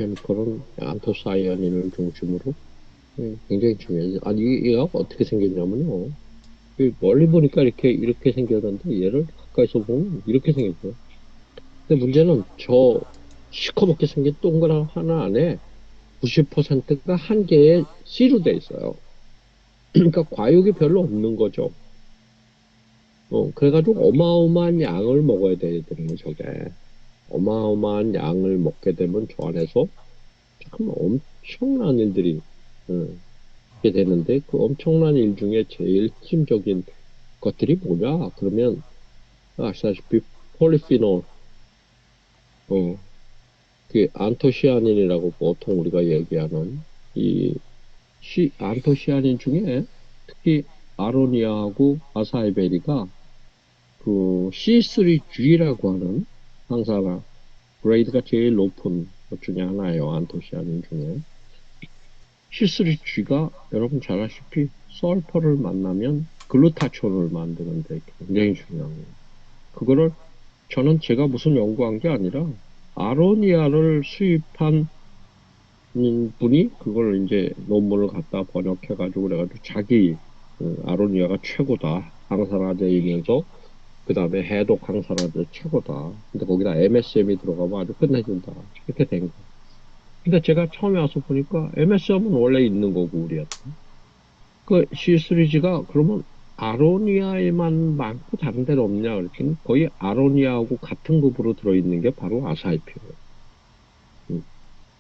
케미컬은 안토사이아닌을 중심으로 굉장히 중요해요. 아니, 얘가 어떻게 생겼냐면요. 멀리 보니까 이렇게 생겼는데 얘를 가까이서 보면 이렇게 생겼어요. 근데 문제는 저 시커멓게 생긴 동그란 하나 안에 90%가 한 개의 씨로 돼 있어요. 그러니까 과육이 별로 없는 거죠. 그래가지고 어마어마한 양을 먹어야 되는 거예요, 저게. 어마어마한 양을 먹게 되면 저 안에서 참 엄청난 일들이 있게 되는데 그 엄청난 일 중에 제일 핵심적인 것들이 뭐냐? 그러면 아시다시피 폴리피놀, 어, 그 안토시아닌이라고 보통 우리가 얘기하는 이 안토시아닌 중에 특히 아로니아하고 아사이베리가 그 C3G라고 하는 항산화 그레이드가 제일 높은 것 중에 하나예요. 안토시아닌 중에. C3G가 여러분 잘 아시피 설퍼를 만나면 글루타치온을 만드는데 굉장히 중요한 거예요. 그거를 저는 제가 무슨 연구한 게 아니라 아로니아를 수입한 분이 그걸 이제 논문을 갖다 번역해가지고 그래가지고 자기 아로니아가 최고다. 항산화제이면서 그 다음에 해독 항산화제 최고다. 근데 거기다 MSM이 들어가면 아주 끝내준다. 이렇게 된 거예요. 근데 제가 처음에 와서 보니까 MSM은 원래 있는 거고 우리한테. 그 C3G가 그러면 아로니아에만 많고 다른 데는 없냐 그랬더니 거의 아로니아하고 같은 급으로 들어있는 게 바로 아사히피오예요.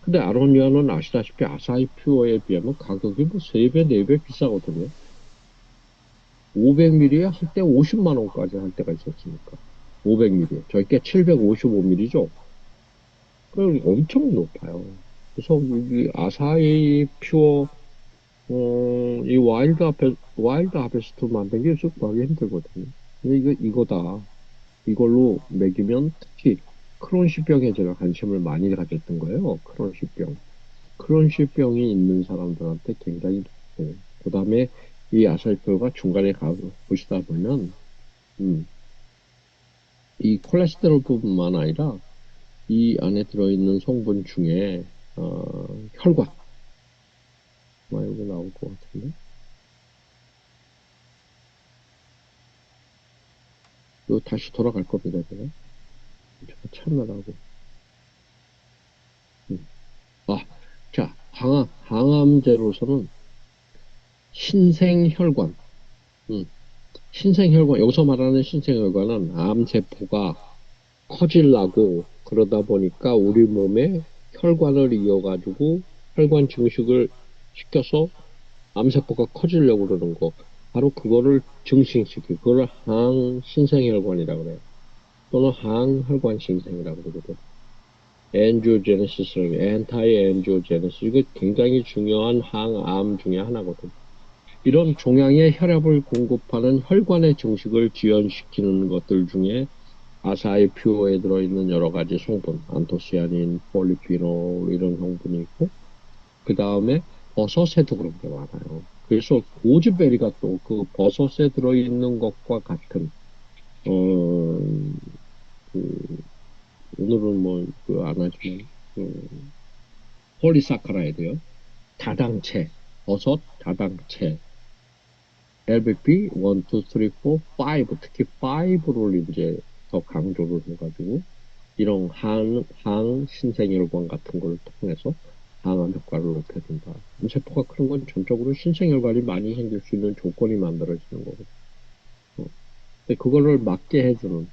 근데 아로니아는 아시다시피 아사히피오에 비하면 가격이 뭐 3배, 4배 비싸거든요. 500ml에 할 때 50만 원까지 할 때가 있었으니까. 500ml. 저희 게 755ml죠. 그 엄청 높아요. 그래서 이 아사히 퓨어 이 와일드 하베스트 만든 게 좀 구하기 힘들거든요. 근데 이거다. 이걸로 먹이면 특히 크론시병에 제가 관심을 많이 가졌던 거예요. 크론시병. 크론시병이 있는 사람들한테 굉장히 좋고, 그 다음에 이 아사이표가 중간에 가서 보시다 보면, 음, 이 콜레스테롤뿐만 아니라 이 안에 들어있는 성분 중에, 혈관, 뭐 이거 나올 것 같은데. 이거 다시 돌아갈 겁니다, 제가 참느라고. 음. 아, 자, 항암제로서는 신생혈관. 음, 신생혈관, 여기서 말하는 신생혈관은 암세포가 커질라고 그러다 보니까 우리 몸에 혈관을 이어가지고 혈관 증식을 시켜서 암세포가 커지려고 그러는 거. 바로 그거를 증식시키. 그거를 항신생혈관이라고 그래요. 또는 항혈관 신생이라고 그러거든. 엔지오제네시스, 엔타이 엔지오제네시스. 이거 굉장히 중요한 항암 중에 하나거든. 이런 종양의 혈압을 공급하는 혈관의 증식을 지연시키는 것들 중에 아사히 퓨어에 들어있는 여러 가지 성분, 안토시아닌, 폴리피놀 이런 성분이 있고, 그 다음에 버섯에도 그런 게 많아요. 그래서 고즈베리가 또 그 버섯에 들어있는 것과 같은, 어, 그, 오늘은 뭐, 그, 안 하지만, 그, 폴리사카라이드요. 다당체, 버섯 다당체, LBP 1, 2, 3, 4, 5, 특히 5를 이제 더 강조를 해가지고, 이런 항신생혈관 같은 걸 통해서 항암 효과를 높여준다. 암세포가 크는 건 전적으로 신생혈관이 많이 생길 수 있는 조건이 만들어지는 거거든. 어. 근데 그거를 막게 해주는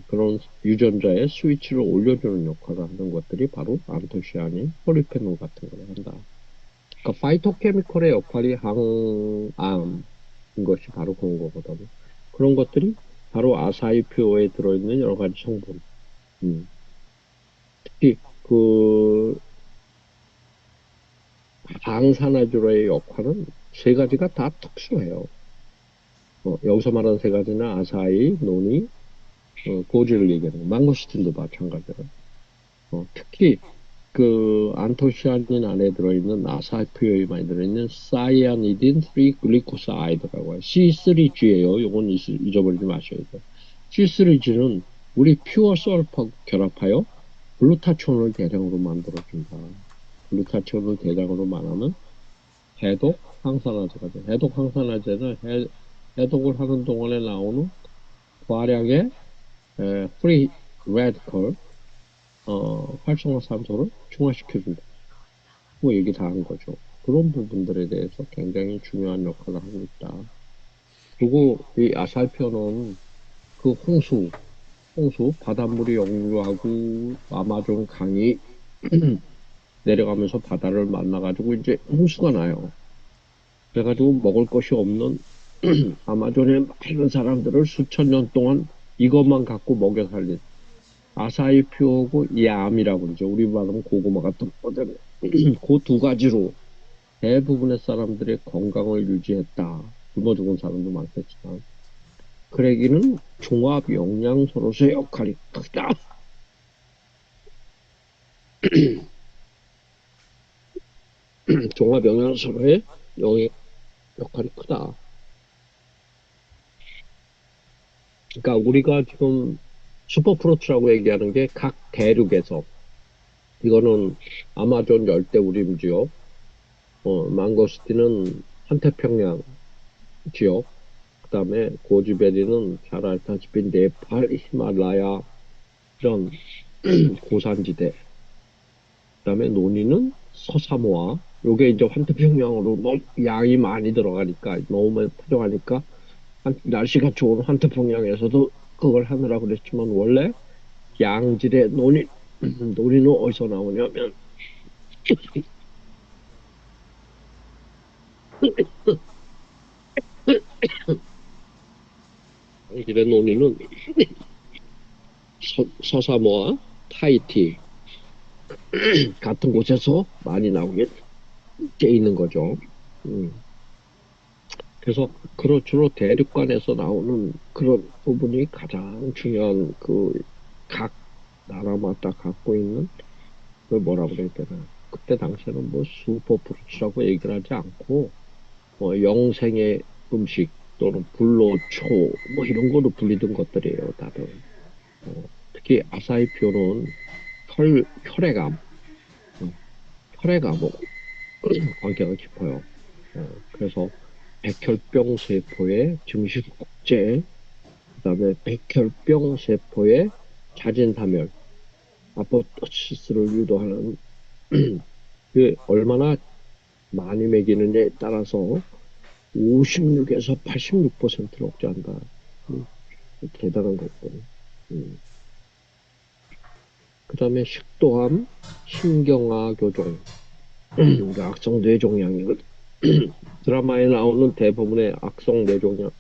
그런 유전자의 스위치를 올려주는 역할을 하는 것들이 바로 안토시아닌, 폴리페놀 같은 걸 한다. 그러니까 파이토케미컬의 역할이 항암인 것이 바로 그런 거거든요. 그런 것들이 바로 아사이표에 들어있는 여러 가지 성분. 음. 특히 그 방산화주로의 역할은 세 가지가 다 특수해요. 여기서 말하는 세 가지는 아사히, 노니, 고지를 얘기하는 거. 망고스틴도 마찬가지로. 특히 그 안토시아닌 안에 들어있는 아사히표에 많이 들어있는 사이아니딘 3글리코사이드라고 해요. C3G예요. 요건 잊어버리지 마셔야 돼요. C3G는 우리 퓨어 솔퍼 결합하여 글루타치온을 대량으로 만들어준다. 글루타치온을 대량으로 말하면 해독 항산화제가 돼. 해독 항산화제는 해독을 하는 동안에 나오는 과량의 프리 레디컬 활성화산소를 중화시켜준다. 뭐 얘기 다 한 거죠. 그런 부분들에 대해서 굉장히 중요한 역할을 하고 있다. 그리고 이 아살피어는 그 홍수 바닷물이 역류하고 아마존 강이 내려가면서 바다를 만나가지고 이제 홍수가 나요. 그래가지고 먹을 것이 없는 아마존의 많은 사람들을 수천 년 동안 이것만 갖고 먹여 살린 아사히 퓨어고 얌이라고 그러죠. 우리 말하면 고구마 같은 거거든요. 그 두 가지로 대부분의 사람들의 건강을 유지했다. 굶어 죽은 사람도 많겠지만 그러기는 종합 영양소로서의 역할이 크다. 종합 영양소로의 역할이 크다. 그러니까 우리가 지금 슈퍼프루트라고 얘기하는 게 각 대륙에서 이거는 아마존 열대우림 지역, 망고스틴은 환태평양 지역, 그다음에 고지베리는 잘 알다시피 네팔, 히말라야 이런 고산지대, 그다음에 논이는 서사모아. 요게 이제 환태평양으로 너무 양이 많이 들어가니까 너무 부족하니까 날씨가 좋은 환태평양에서도 그걸 하느라 그랬지만 원래 양질의 논이는 어디서 나오냐면 양질의 논이는 서사모아, 타히티 같은 곳에서 많이 나오게 돼 있는 거죠. 음. 그래서 그런 주로 대륙간에서 나오는 그런 부분이 가장 중요한 그 각 나라마다 갖고 있는 그 뭐라 그래야 되나. 그때 당시에는 뭐 슈퍼푸드라고 얘기를 하지 않고 뭐 영생의 음식 또는 불로초 뭐 이런 거로 불리던 것들이에요, 다들. 특히 아사히표는 혈액암, 어, 혈액암하고 관계가 깊어요. 그래서 백혈병 세포의 증식 억제, 그다음에 백혈병 세포의 자진사멸, 아포토시스를 유도하는 그 얼마나 많이 먹이느냐에 따라서 56에서 86%를 억제한다. 음, 대단한 거거든요. 음. 그다음에 식도암, 신경화 교종, 악성 뇌종양이거든. 드라마에 나오는 대부분의 악성 뇌종양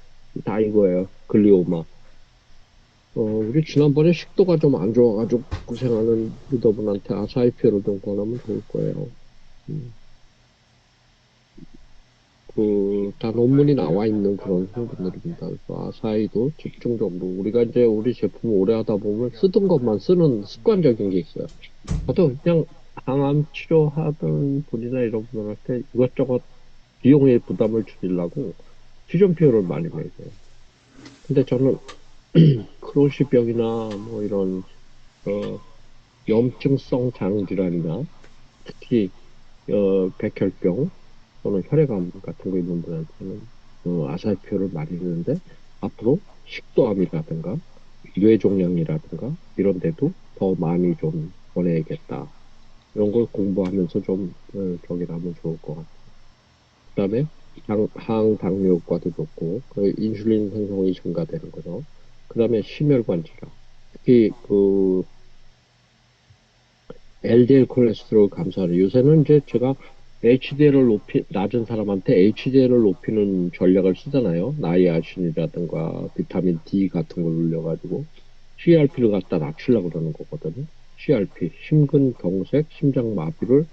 다 이거예요. 글리오마. 우리 지난번에 식도가 좀 안 좋아가지고 고생하는 리더분한테 아사히피를 좀 권하면 좋을 거예요. 음, 다 논문이 나와 있는 그런 성분들입니다. 그래서 아사히도 집중적으로 우리가 이제 우리 제품을 오래 하다 보면 쓰던 것만 쓰는 습관적인 게 있어요. 저도 그냥 항암 치료하던 분이나 이런 분들한테 이것저것 비용의 부담을 줄이려고 퓨전피어를 많이 먹여요. 근데 저는 크로시병이나 뭐 이런 어, 염증성 장질환이나 특히 백혈병 또는 혈액암 같은 거 있는 분한테는 아사히표를 많이 주는데 앞으로 식도암이라든가 뇌종양이라든가 이런 데도 더 많이 좀 보내야겠다. 이런 걸 공부하면서 좀 저기 하면 좋을 것 같아요. 그다음에 항당뇨 효과도 좋고 그 인슐린 생성이 증가되는 거죠. 그다음에 심혈관 질환, 특히 그 LDL 콜레스테롤 감소하는 요새는 이제 제가 낮은 사람한테 HDL을 높이는 전략을 쓰잖아요. 나이아신이라든가 비타민 D 같은 걸 올려가지고 CRP를 갖다 낮추려고 그러는 거거든요. CRP, 심근경색, 심장마비를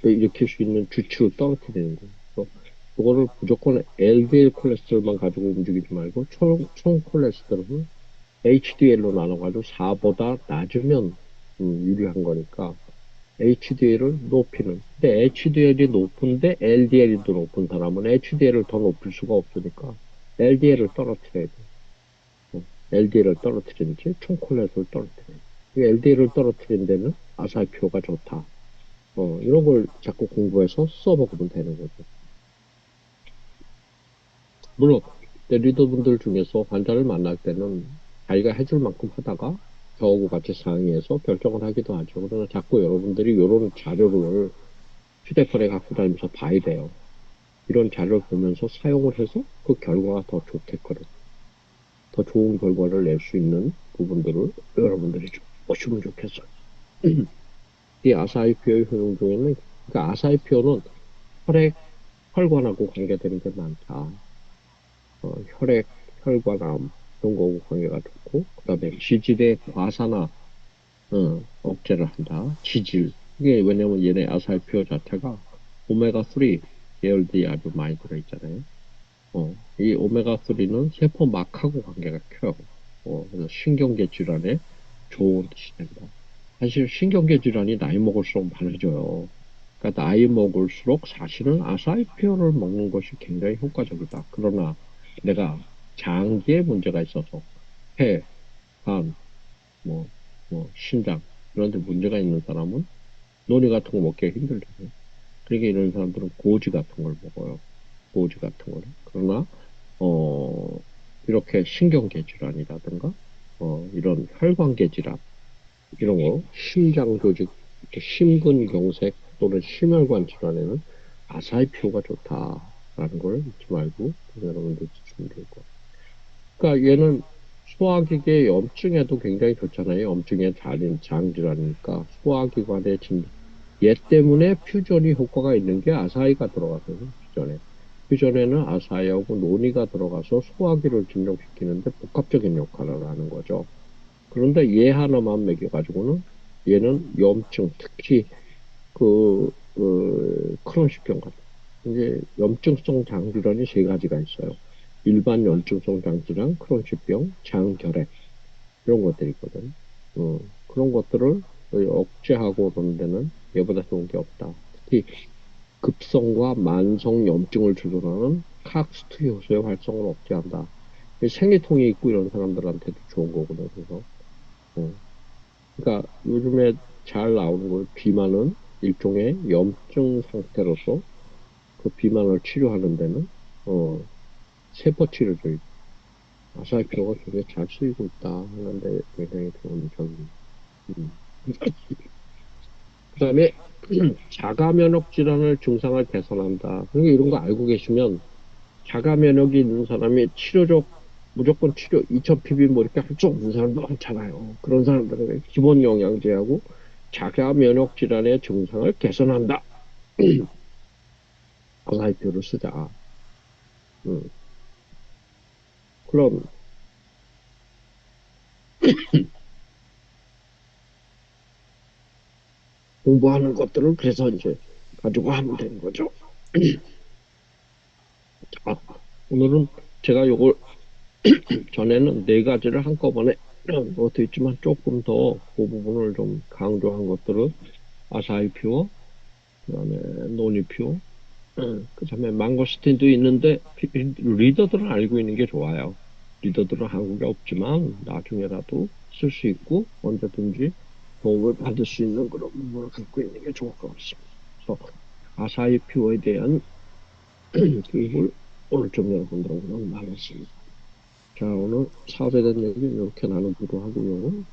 일으킬 수 있는 주치를 떨어뜨리는 거예요. 그래서 그거를 무조건 LDL 콜레스테롤만 가지고 움직이지 말고 총 콜레스테롤을 HDL로 나눠가지고 4보다 낮으면 유리한 거니까 HDL을 높이는. 근데 HDL이 높은데 LDL도 높은 사람은 HDL을 더 높일 수가 없으니까 LDL을 떨어뜨려야 돼. LDL을 떨어뜨리는지 총 콜레스테롤을 떨어뜨려야 돼. LDL을 떨어뜨린 데는 아사히피오가 좋다. 이런 걸 자꾸 공부해서 써먹으면 되는 거죠. 물론, 내 리더분들 중에서 환자를 만날 때는 자기가 해줄 만큼 하다가 저하고 같이 상의해서 결정을 하기도 하죠. 그러나 자꾸 여러분들이 이런 자료를 휴대폰에 갖고 다니면서 봐야 돼요. 이런 자료를 보면서 사용을 해서 그 결과가 더 좋겠거든. 더 좋은 결과를 낼 수 있는 부분들을 여러분들이 좀 보시면 좋겠어요. 이 아사이피오의 효능 중에는, 그러니까 아사이피오는 혈액, 혈관하고 관계되는 게 많다. 혈액, 혈관암, 이런 거하고 관계가 좋고, 그 다음에 지질의 과산화, 억제를 한다. 지질. 이게 왜냐면 얘네 아사이피오 자체가 오메가3 계열들이 아주 많이 들어있잖아요. 이 오메가3는 세포막하고 관계가 커요. 그래서 신경계 질환에 좋은 뜻이 된다. 사실 신경계 질환이 나이 먹을수록 많아져요. 그러니까 나이 먹을수록 사실은 아사이피오를 먹는 것이 굉장히 효과적이다. 그러나 내가 장기에 문제가 있어서 폐, 간, 뭐, 신장 이런 데 문제가 있는 사람은 노니 같은 거 먹기가 힘들잖아요. 그러니까 이런 사람들은 고지 같은 걸 먹어요. 고지 같은 거를. 그러나 어, 이렇게 신경계 질환이라든가, 이런 혈관계 질환, 이런 거, 심장 조직, 심근경색 또는 심혈관 질환에는 아사이피오가 좋다라는 걸 잊지 말고 여러분들 드시면 될 거예요. 그러니까 얘는 소화기계 염증에도 굉장히 좋잖아요. 염증의 장 질환이니까 소화기관의 진얘 때문에 퓨전이 효과가 있는 게 아사히가 들어가거든요. 퓨전에. 퓨전에는 아사히하고 노니가 들어가서 소화기를 진정시키는데 복합적인 역할을 하는 거죠. 그런데 얘 하나만 먹여가지고는 얘는 염증, 특히 크론식병 같은 이제 염증성 장질환이 세 가지가 있어요. 일반 염증성 장질환, 크론식병, 장결핵 이런 것들이 있거든. 그런 것들을 억제하고 그러는 데는 얘보다 좋은 게 없다. 특히 급성과 만성 염증을 조절하는 칵스트 효소의 활성을 억제한다. 생리통이 있고 이런 사람들한테도 좋은 거거든. 그래서 그러니까 요즘에 잘 나오는 걸 비만은 일종의 염증 상태로서 그 비만을 치료하는 데는 세포 치료제 아사히피로가 굉장히 잘 쓰이고 있다 하는데 굉장히 좋은 점입니다. 음. 그다음에 자가 면역 질환을 증상을 개선한다. 그러니까 이런 거 알고 계시면 자가 면역이 있는 사람이 치료적 무조건 치료 2000 ppm 뭐 이렇게 할 수 없는 사람도 많잖아요. 그런 사람들은 기본 영양제하고 자가 면역 질환의 증상을 개선한다. 아사히표를 쓰자. 음. 그럼 공부하는 것들을 그래서 이제 가지고 하면 되는 거죠. 아, 오늘은 제가 요걸 전에는 네 가지를 한꺼번에 넣어도 있지만 조금 더 그 부분을 좀 강조한 것들은 아사히표, 그다음에 노니표, 그다음에 망고스틴도 있는데 리더들은 알고 있는 게 좋아요. 리더들은 한국에 없지만 나중에라도 쓸 수 있고 언제든지 도움을 받을 수 있는 그런 부분을 갖고 있는 게 좋을 것 같습니다. 그래서 아사히표에 대한 교육을 오늘 좀 여러분들하고 나눴습니다. 자, 오늘 사업에 대한 얘기 이렇게 나누기로 하고요.